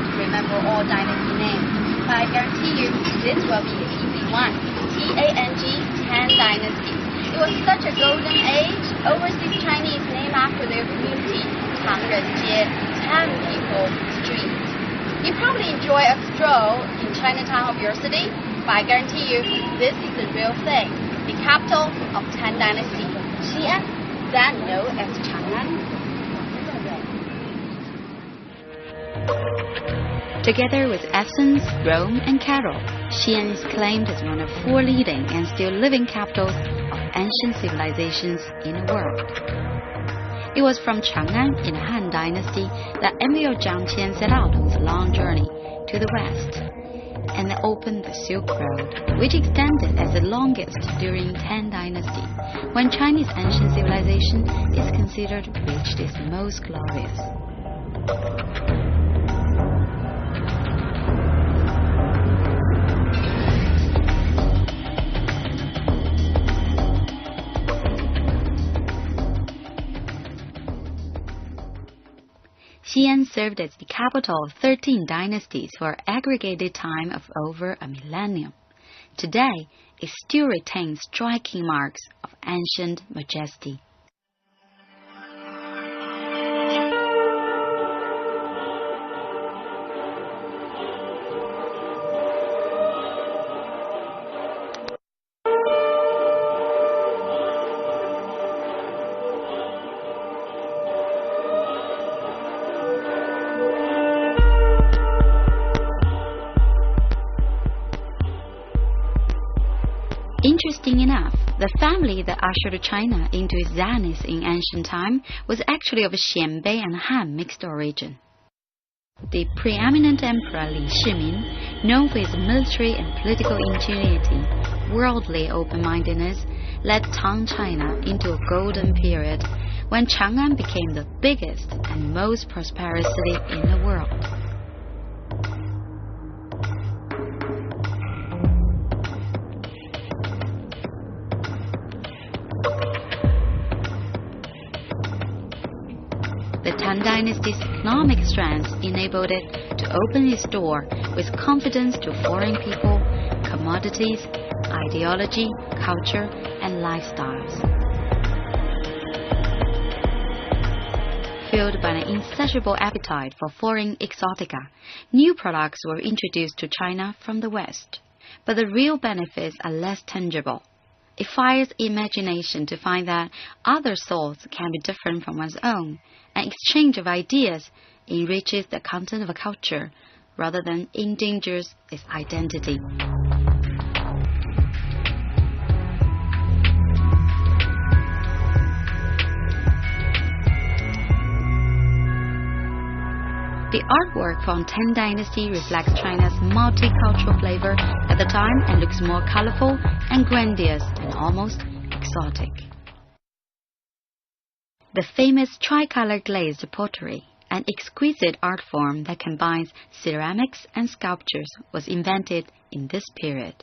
to remember all dynasty names, but I guarantee you this will be an easy one. TANG, Tang Dynasty. It was such a golden age. Overseas Chinese named after their community, Tangrenjie, Tang People Street. You probably enjoy a stroll in Chinatown of your city, but I guarantee you this is the real thing. The capital of Tang Dynasty, Xi'an, then known as Chang'an. Together with Athens, Rome, and Cairo, Xi'an is claimed as one of 4 leading and still living capitals of ancient civilizations in the world. It was from Chang'an in the Han Dynasty that Emperor Jiang Qian set out on his long journey to the west and opened the Silk Road, which extended as the longest during Tang Dynasty, when Chinese ancient civilization is considered to reach its most glorious. Xi'an served as the capital of 13 dynasties for an aggregated time of over a millennium. Today, it still retains striking marks of ancient majesty. Interesting enough, the family that ushered China into its zenith in ancient time was actually of Xianbei and Han mixed origin. The preeminent emperor Li Shimin, known for his military and political ingenuity, worldly open-mindedness, led Tang China into a golden period when Chang'an became the biggest and most prosperous city in the world. The Tang Dynasty's economic strength enabled it to open its door with confidence to foreign people, commodities, ideology, culture, and lifestyles. Fueled by an insatiable appetite for foreign exotica, new products were introduced to China from the West. But the real benefits are less tangible. It fires imagination to find that other thoughts can be different from one's own. An exchange of ideas enriches the content of a culture rather than endangers its identity. The artwork from Tang Dynasty reflects China's multicultural flavor at the time and looks more colorful and grandiose and almost exotic. The famous tricolor glazed pottery, an exquisite art form that combines ceramics and sculptures, was invented in this period.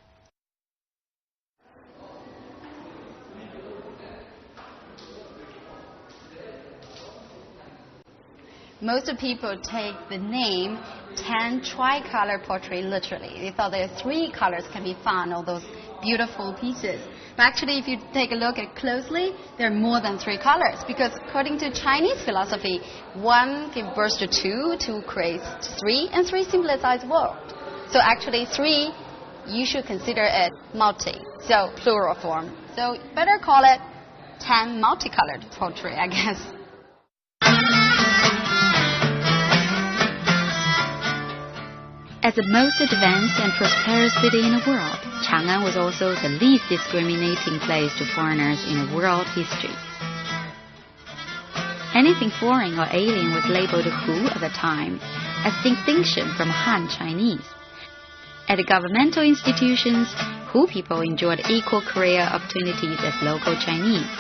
Most people take the name Tang tricolor pottery literally. They thought there are 3 colors can be found on those beautiful pieces. But actually, if you take a look at it closely, there are more than 3 colors, because according to Chinese philosophy, 1 gives birth to 2, 2 creates 3, and 3 symbolizes world. So actually 3, you should consider it multi, so plural form. So better call it Tang multicolored pottery, I guess. As the most advanced and prosperous city in the world, Chang'an was also the least discriminating place to foreigners in world history. Anything foreign or alien was labeled Hu at the time, as distinction from Han Chinese. At the governmental institutions, Hu people enjoyed equal career opportunities as local Chinese.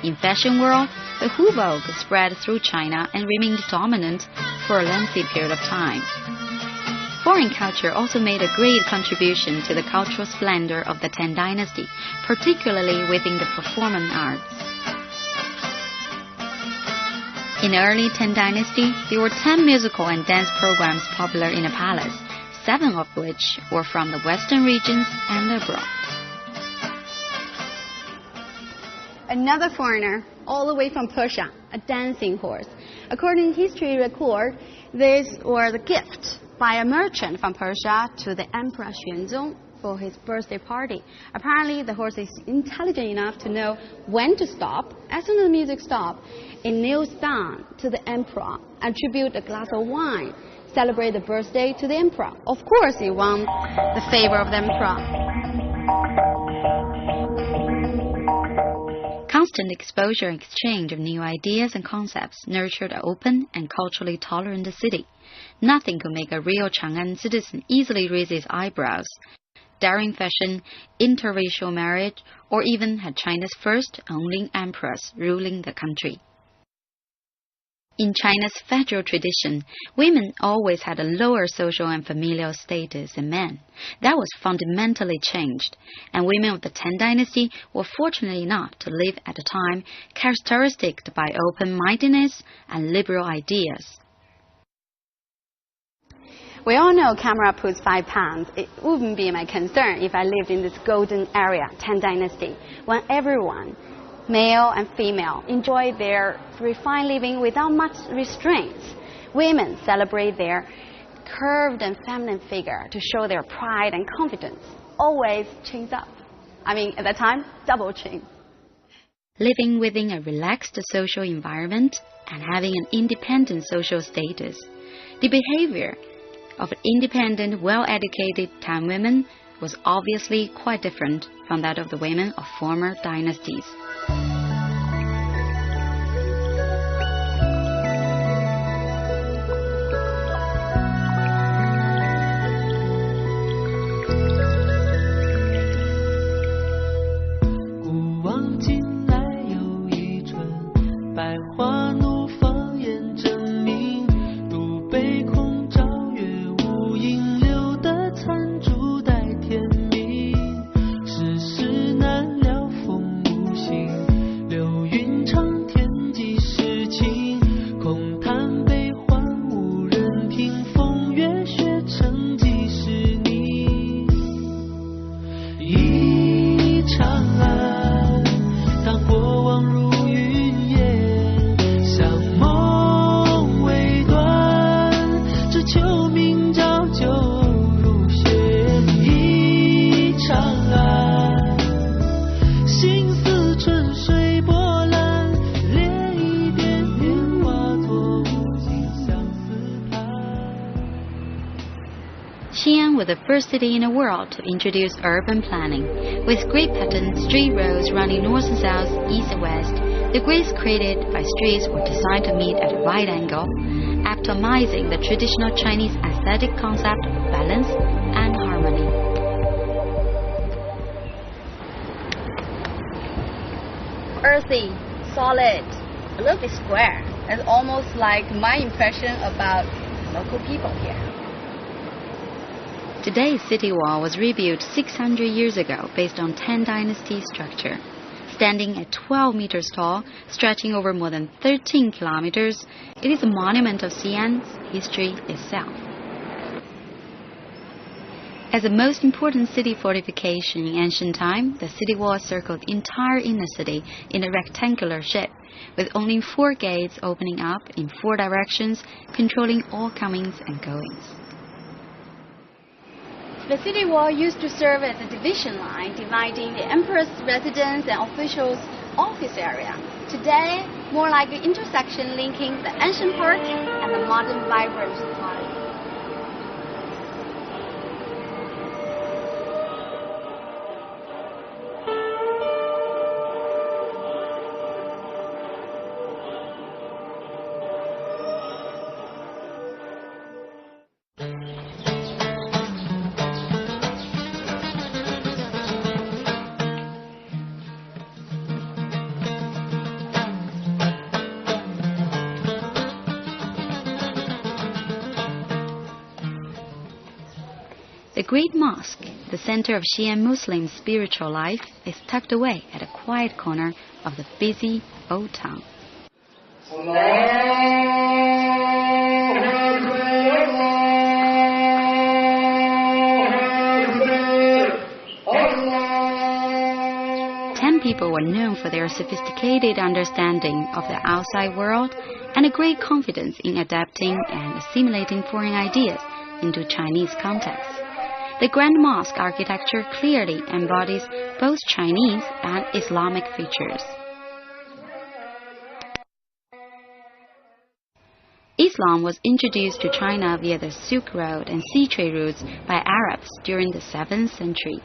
In fashion world, the Hu vogue spread through China and remained dominant for a lengthy period of time. Foreign culture also made a great contribution to the cultural splendor of the Tang Dynasty, particularly within the performing arts. In the early Tang Dynasty, there were 10 musical and dance programs popular in the palace, 7 of which were from the western regions and abroad. Another foreigner, all the way from Persia, a dancing horse. According to history record, this was a gift by a merchant from Persia to the Emperor Xuanzong for his birthday party. Apparently, the horse is intelligent enough to know when to stop. As soon as the music stops, it kneels down to the emperor and tribute a glass of wine, celebrate the birthday to the emperor. Of course, he won the favor of the emperor. Constant exposure and exchange of new ideas and concepts nurtured an open and culturally tolerant city. Nothing could make a real Chang'an citizen easily raise his eyebrows. Daring fashion, interracial marriage, or even had China's first only empress ruling the country. In China's federal tradition, women always had a lower social and familial status than men. That was fundamentally changed, and women of the Tang Dynasty were fortunate enough to live at a time characteristic by open-mindedness and liberal ideas. We all know camera puts 5 pounds. It wouldn't be my concern if I lived in this golden area, Tang Dynasty, when everyone, male and female, enjoy their refined living without much restraints. Women celebrate their curved and feminine figure to show their pride and confidence. Always chins up. At that time, double chin. Living within a relaxed social environment and having an independent social status, the behavior of independent, well-educated Tang women was obviously quite different from that of the women of former dynasties. Xi'an was the first city in the world to introduce urban planning. With grid-patterned street roads running north and south, east and west, the grids created by streets were designed to meet at a right angle, optimizing the traditional Chinese aesthetic concept of balance and harmony. Earthy, solid, a little bit square. It's almost like my impression about local people here. Today's city wall was rebuilt 600 years ago based on Tang Dynasty structure. Standing at 12 meters tall, stretching over more than 13 kilometers, it is a monument of Xi'an's history itself. As the most important city fortification in ancient time, the city wall circled the entire inner city in a rectangular shape, with only 4 gates opening up in 4 directions, controlling all comings and goings. The city wall used to serve as a division line, dividing the emperor's residence and officials' office area. Today, more like an intersection linking the ancient part and the modern vibrant part. The Great Mosque, the center of Xi'an Muslim spiritual life, is tucked away at a quiet corner of the busy old town. People were known for their sophisticated understanding of the outside world and a great confidence in adapting and assimilating foreign ideas into Chinese context. The Grand Mosque architecture clearly embodies both Chinese and Islamic features. Islam was introduced to China via the Silk Road and sea trade routes by Arabs during the 7th century.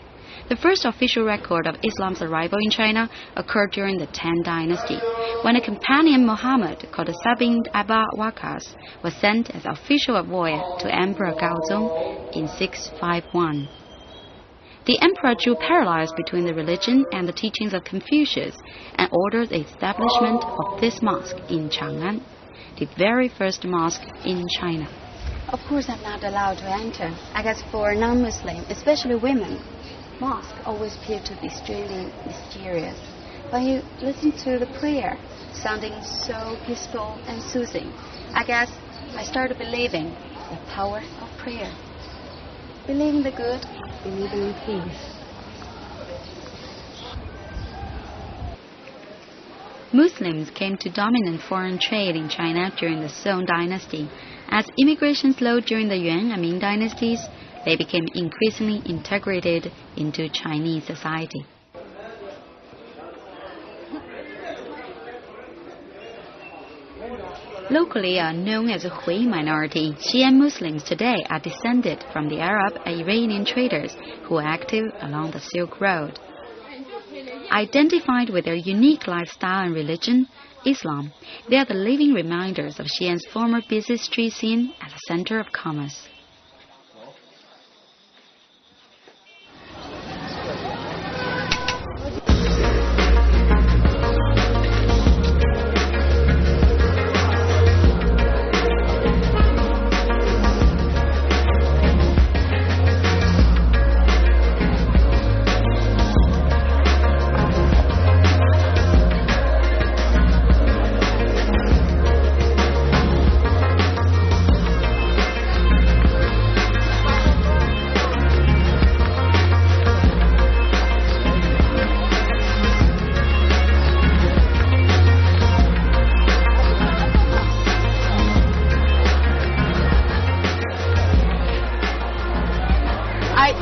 The first official record of Islam's arrival in China occurred during the Tang Dynasty, when a companion Muhammad called Sabin Aba Waqas was sent as official envoy to Emperor Gaozong in 651. The emperor drew parallels between the religion and the teachings of Confucius and ordered the establishment of this mosque in Chang'an, the very first mosque in China. Of course, I'm not allowed to enter. I guess for non-Muslims, especially women, mosque always appear to be strangely mysterious. When you listen to the prayer, sounding so peaceful and soothing, I guess I started believing the power of prayer. Believing the good, believing in peace. Muslims came to dominate foreign trade in China during the Song Dynasty. As immigration slowed during the Yuan and Ming dynasties, they became increasingly integrated into Chinese society. Locally known as a Hui minority, Xi'an Muslims today are descended from the Arab and Iranian traders who were active along the Silk Road. Identified with their unique lifestyle and religion, Islam, they are the living reminders of Xi'an's former busy street scene as a center of commerce.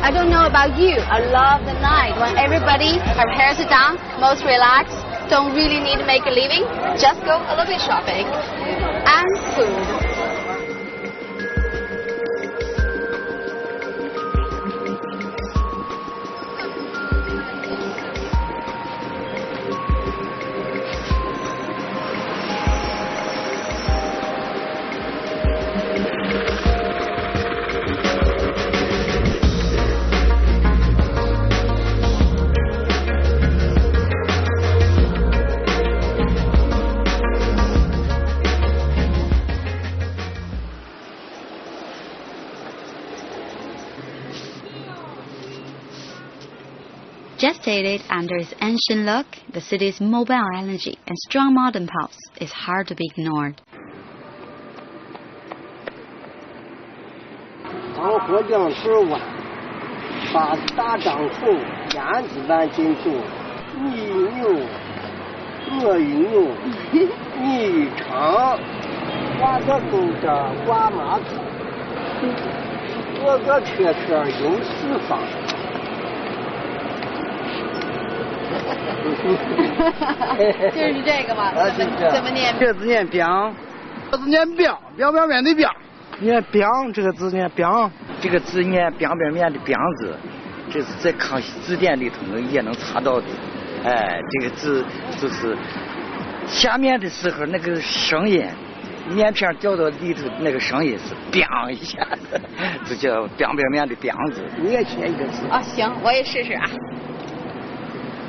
I don't know about you, I love the night when everybody have hairs down, most relaxed, don't really need to make a living, just go a little bit shopping and food. Gestated under its ancient look, the city's mobile energy and strong modern pulse is hard to be ignored. 当火将时晚，把大帐篷燕子般紧住，你与牛，我与牛，你与场，我个勾着挂马头，我个车车有四方。 就是这个嘛，怎么念？这个字念表，这字念表，表表面的表。念表这个字念表，这个字念表表面的表字，这是在康熙字典里头也能查到的。哎，这个字就是下面的时候那个声音，面片掉到里头那个声音是 biang 一下的，这叫表表面的表字。你也写一个字啊？行，我也试试啊。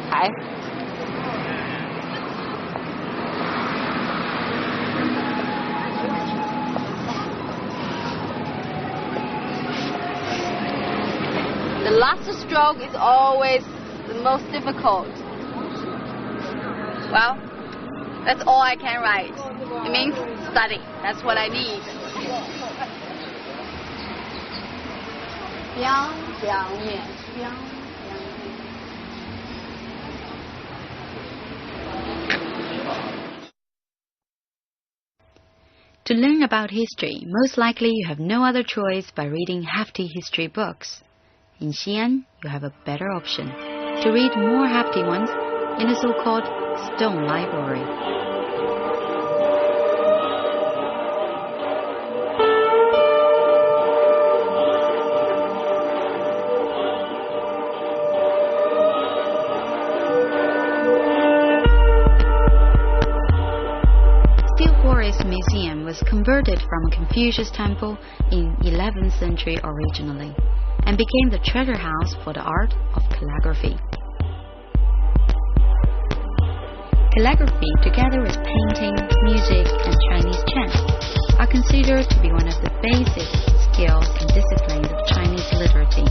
还。 The last stroke is always the most difficult. Well, that's all I can write. It means study. That's what I need. 表面 To learn about history, most likely you have no other choice by reading hefty history books. In Xi'an, you have a better option to read more hefty ones in the so-called Stone Library. Museum was converted from a Confucius temple in 11th century originally and became the treasure house for the art of calligraphy. Calligraphy, together with painting, music, and Chinese chant, are considered to be one of the basic skills and disciplines of Chinese literacy.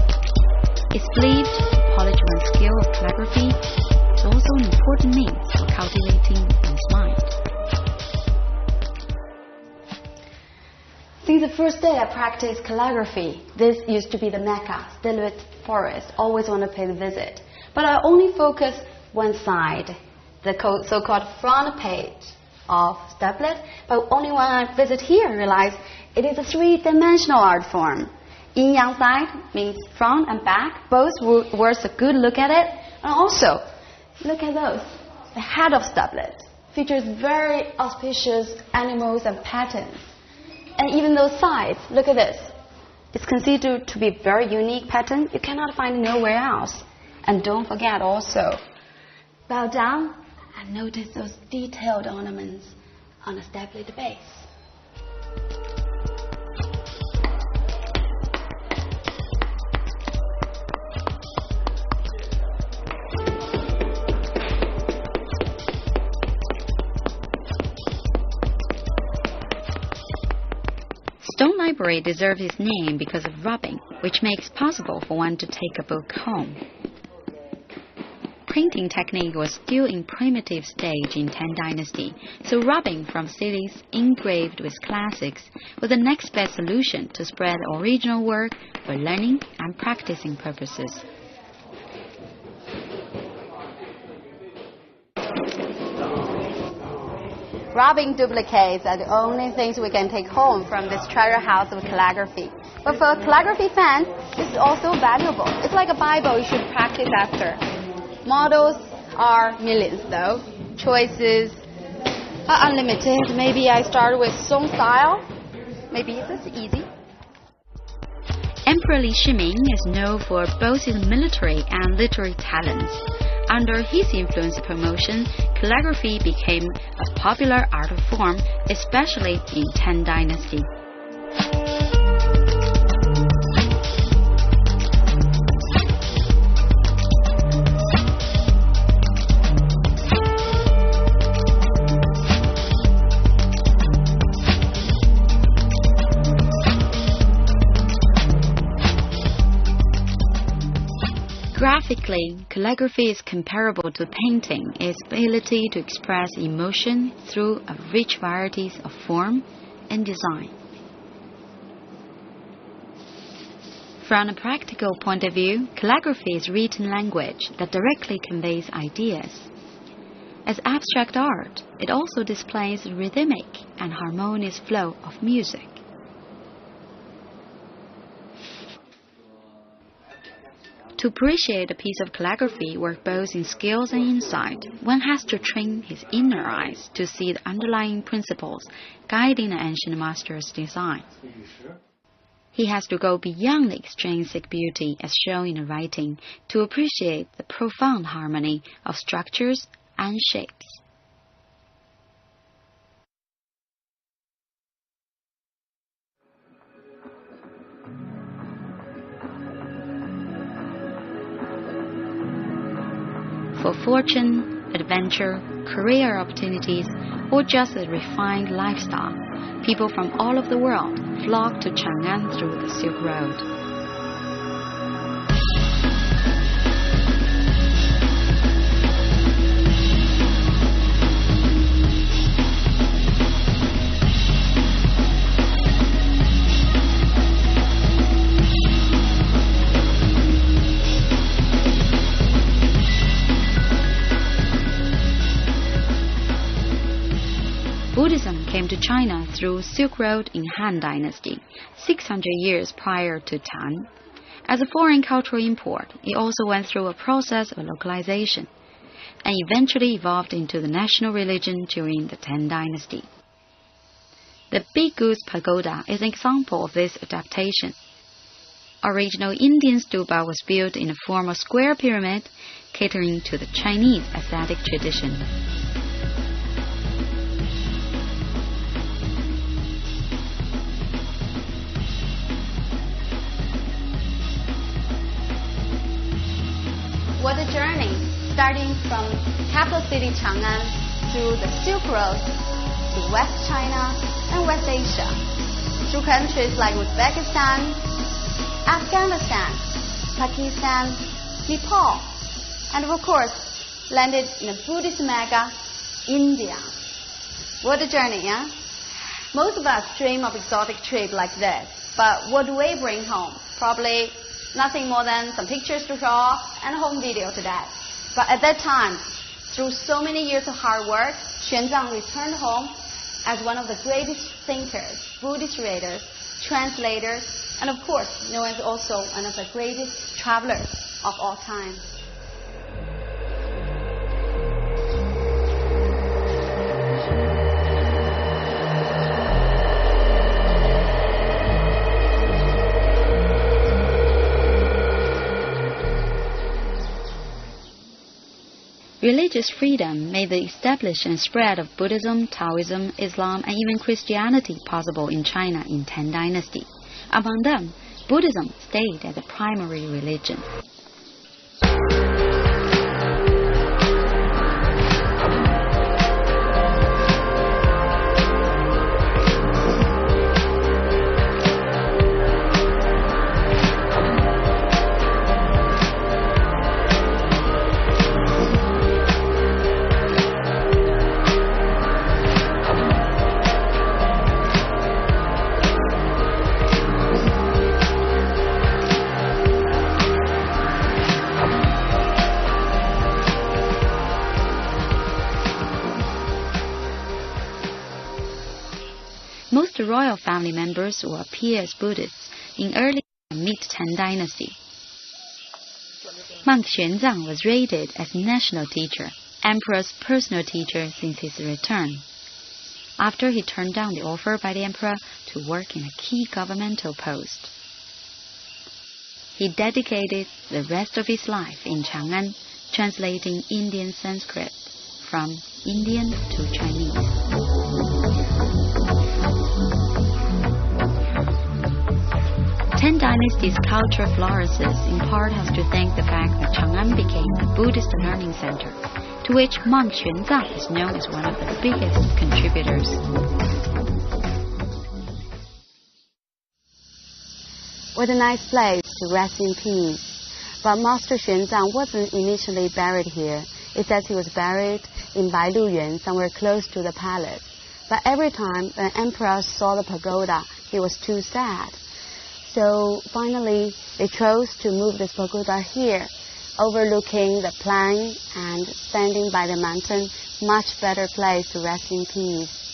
It's believed to polish one's skill of calligraphy is also an important means for cultivating one's mind. Since the first day I practiced calligraphy, this used to be the Mecca, Stilwith Forest. Always want to pay the visit. But I only focus one side, the so-called front page of Stilwith. But only when I visit here, I realize it is a three-dimensional art form. Yin-yang side means front and back. Both worth a good look at it. And also, look at those. The head of Stilwith features very auspicious animals and patterns. And even those sides, look at this. It's considered to be a very unique pattern. You cannot find it nowhere else. And don't forget also, bow down and notice those detailed ornaments on the Stilwith base. Stone Library deserves its name because of rubbing, which makes it possible for one to take a book home. Printing technique was still in primitive stage in Tang Dynasty, so rubbing from cities engraved with classics was the next best solution to spread original work for learning and practicing purposes. Rubbing duplicates are the only things we can take home from this treasure house of calligraphy. But for a calligraphy fan, this is also valuable. It's like a Bible you should practice after. Models are millions though. Choices are unlimited. Maybe I start with Song style. Maybe this is easy. Emperor Li Shiming is known for both his military and literary talents. Under his influence promotion, calligraphy became a popular art form, especially in Tang Dynasty. Graphically, calligraphy is comparable to painting, its ability to express emotion through a rich varieties of form and design. From a practical point of view, calligraphy is written language that directly conveys ideas. As abstract art, it also displays a rhythmic and harmonious flow of music. To appreciate a piece of calligraphy work both in skills and insight, one has to train his inner eyes to see the underlying principles guiding the ancient master's design. He has to go beyond the extrinsic beauty as shown in the writing to appreciate the profound harmony of structures and shapes. For fortune, adventure, career opportunities, or just a refined lifestyle, people from all over the world flock to Chang'an through the Silk Road. to China through Silk Road in Han Dynasty, 600 years prior to Tang. As a foreign cultural import, it also went through a process of localization and eventually evolved into the national religion during the Tang Dynasty. The Big Goose Pagoda is an example of this adaptation. Original Indian stupa was built in the form of square pyramid, catering to the Chinese ascetic tradition. What a journey, starting from capital city Chang'an through the Silk Road to West China and West Asia, through countries like Uzbekistan, Afghanistan, Pakistan, Nepal, and of course landed in a Buddhist mecca, India. What a journey, huh? Most of us dream of exotic trip like this, but what do we bring home? Probably nothing more than some pictures to show off and a home video to that. But at that time, through so many years of hard work, Xuanzang returned home as one of the greatest thinkers, Buddhist writers, translators, and of course, known as also one of the greatest travelers of all time. Religious freedom made the establishment and spread of Buddhism, Taoism, Islam, and even Christianity possible in China in Tang Dynasty. Among them, Buddhism stayed as a primary religion. Most royal family members will appear as Buddhists in early and mid-Tang Dynasty. Monk Xuanzang was rated as national teacher, emperor's personal teacher since his return, after he turned down the offer by the emperor to work in a key governmental post. He dedicated the rest of his life in Chang'an, translating Indian Sanskrit from Indian to Chinese. Tang Dynasty's culture flourishes in part has to thank the fact that Chang'an became a Buddhist learning center, to which monk Xuanzang is known as one of the biggest contributors. What a nice place to rest in peace. But Master Xuanzang wasn't initially buried here. It says he was buried in Bailuyuan, somewhere close to the palace. But every time an emperor saw the pagoda, he was too sad. So finally, they chose to move this pagoda here, overlooking the plain and standing by the mountain, much better place to rest in peace.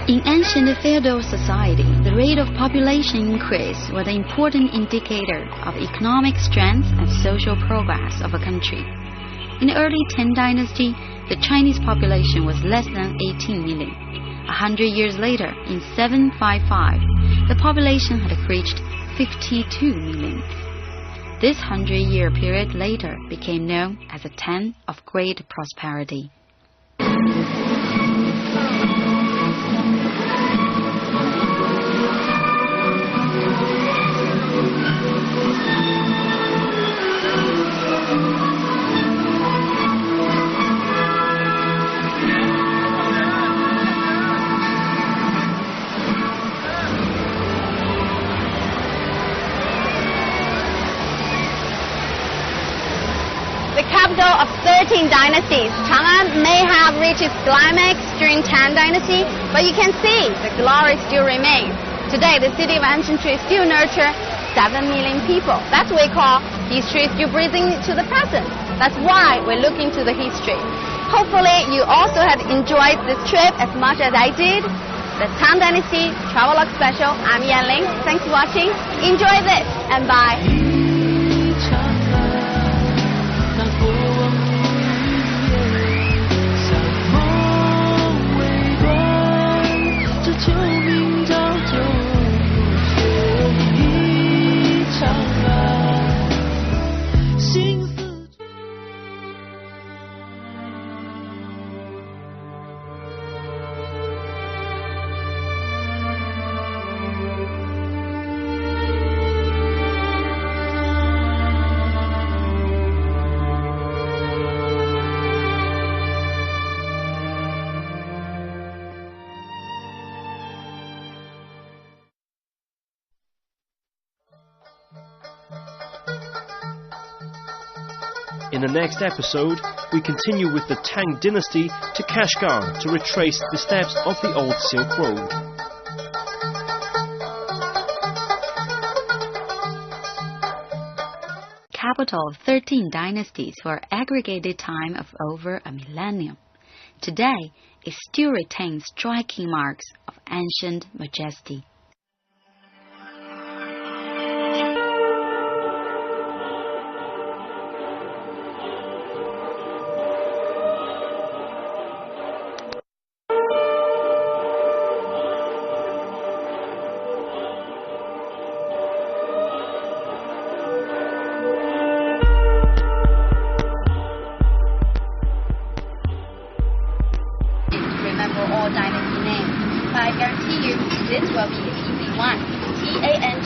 In ancient feudal society, the rate of population increase was an important indicator of economic strength and social progress of a country. In the early Tang Dynasty, the Chinese population was less than 18 million. 100 years later, in 755, the population had reached 52 million. This 100-year period later became known as a Tang of great prosperity. 13 dynasties. Chang'an may have reached its climax during Tang Dynasty, but you can see the glory still remains. Today, the city of Anshan still nurtures 7 million people. That's what we call history still breathing to the present. That's why we're looking to the history. Hopefully, you also had enjoyed this trip as much as I did. The Tang Dynasty Travelogue Special. I'm Yan Ling. Thanks for watching. Enjoy this and bye. In the next episode, we continue with the Tang Dynasty to Kashgar to retrace the steps of the old Silk Road. Capital of 13 dynasties for aggregated time of over a millennium. Today, it still retains striking marks of ancient majesty. All dynasty names, but I guarantee you this will be an easy one. Tang,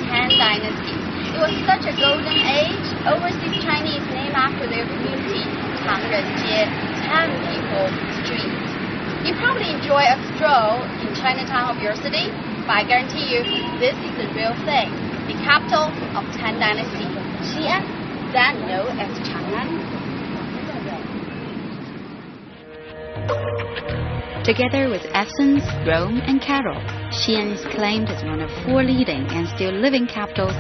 Tang Dynasty. It was such a golden age. Overseas Chinese named after their community, Tangrenjie, Tang People Street. You probably enjoy a stroll in Chinatown of your city, but I guarantee you this is the real thing. The capital of Tang Dynasty, Xi'an, then known as Chang'an. Together with Athens, Rome, and Cairo, Xi'an is claimed as one of 4 leading and still living capitals.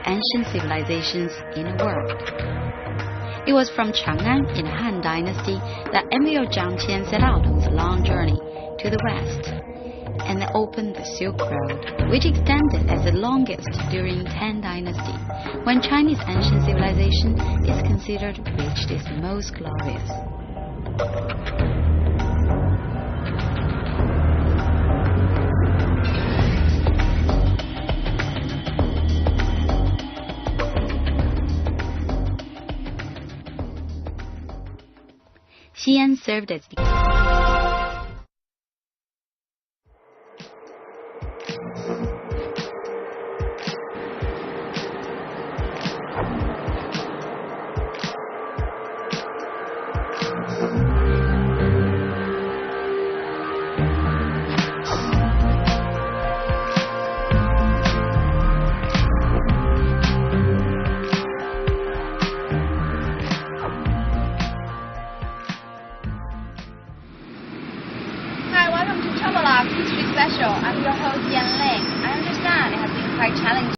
Ancient civilizations in the world. It was from Chang'an in the Han Dynasty that Emperor Jiangqian set out on his long journey to the west and opened the Silk Road, which extended as the longest during Tang Dynasty, when Chinese ancient civilization is considered reached its most glorious. Xi'an served as the